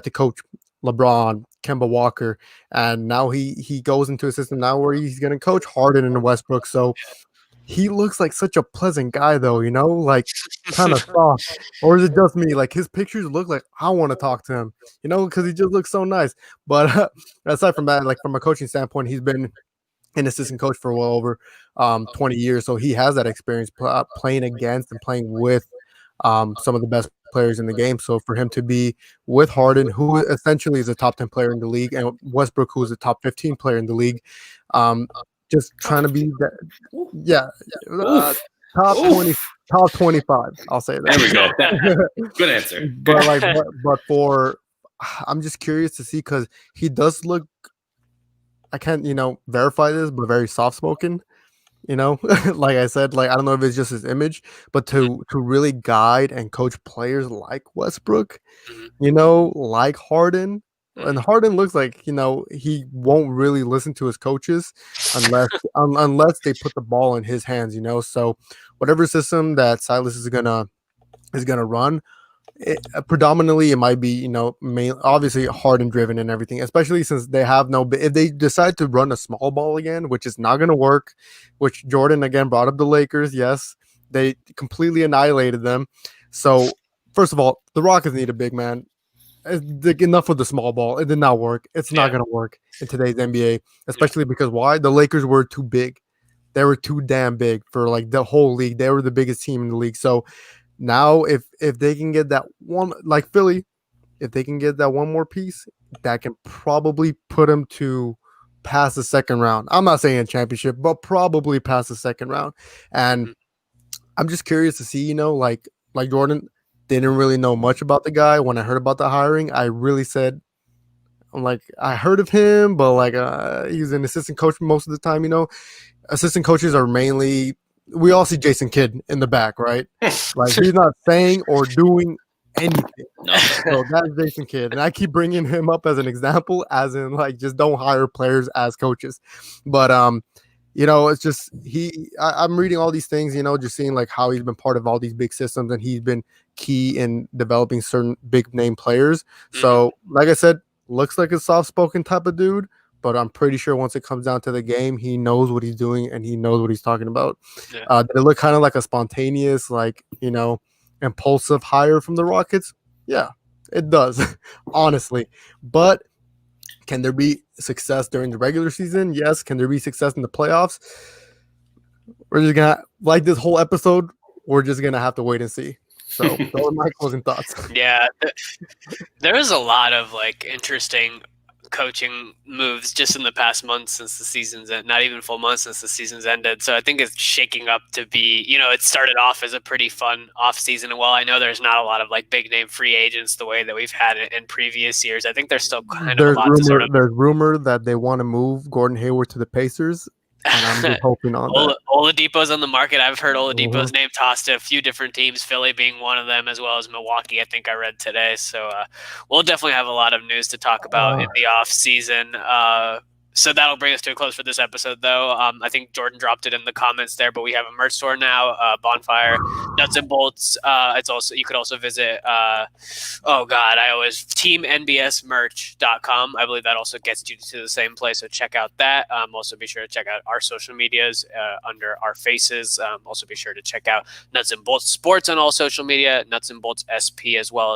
to coach LeBron, Kemba Walker, and now he goes into a system now where he's going to coach Harden and Westbrook. So he looks like such a pleasant guy, though, like kind of soft. Or is it just me? Like his pictures look like I want to talk to him, because he just looks so nice. But aside from that, like from a coaching standpoint, he's been an assistant coach for well over 20 years. So he has that experience playing against and playing with some of the best players in the game. So for him to be with Harden, who essentially is a top 10 player in the league, and Westbrook, who is a top 15 player in the league, just trying to be that, top 20, top 25. I'll say that. There we go. Good answer. But I'm just curious to see because he does look. I can't, verify this, but very soft spoken. Like I said, like I don't know if it's just his image, but to really guide and coach players like Westbrook, like Harden. And Harden looks like he won't really listen to his coaches unless they put the ball in his hands. So whatever system that Silas is gonna run, predominantly it might be obviously Harden driven and everything. Especially since they have if they decide to run a small ball again, which is not gonna work. Which Jordan again brought up the Lakers. Yes, they completely annihilated them. So first of all, the Rockets need a big man. Enough with the small ball. It did not work. It's not going to work in today's NBA, especially because why? The Lakers were too big. They were too damn big for like the whole league. They were the biggest team in the league. So now if they can get that one, like Philly, if they can get that one more piece, that can probably put them to past the second round. I'm not saying a championship, but probably past the second round. And I'm just curious to see, like Jordan didn't really know much about the guy. When I heard about the hiring, I really said, I heard of him, but he's an assistant coach most of the time. Assistant coaches are mainly, we all see Jason Kidd in the back, right? Like he's not saying or doing anything. No. So that's Jason Kidd, and I keep bringing him up as an example, as in just don't hire players as coaches. But it's just I'm reading all these things, just seeing how he's been part of all these big systems, and he's been key in developing certain big name players. So like I said, looks like a soft-spoken type of dude, but I'm pretty sure once it comes down to the game, he knows what he's doing and he knows what he's talking about. Yeah. Did it look kind of like a spontaneous, impulsive hire from the Rockets? Yeah, it does, honestly. But can there be success during the regular season? Yes. Can there be success in the playoffs? We're just gonna, like this whole episode, we're just gonna have to wait and see. So those are my closing thoughts. Yeah, there is a lot of interesting coaching moves just in the past month since the season's end, not even full month since the season's ended. So I think it's shaking up to be, it started off as a pretty fun off season. And while I know there's not a lot of like big name free agents the way that we've had it in previous years, I think there's still kind of a lot to sort of. There's rumor that they want to move Gordon Hayward to the Pacers. And I'm just hoping on that. Oladipo's on the market. I've heard Oladipo's name tossed to a few different teams, Philly being one of them, as well as Milwaukee, I think I read today. So we'll definitely have a lot of news to talk about in the off season. So that'll bring us to a close for this episode, though. I think Jordan dropped it in the comments there, but we have a merch store now, Bonfire, Nuts and Bolts. It's also, you could also visit, teamnbsmerch.com. I believe that also gets you to the same place, so check out that. Also be sure to check out our social medias under our faces. Also be sure to check out Nuts and Bolts Sports on all social media, Nuts and Bolts SP as well.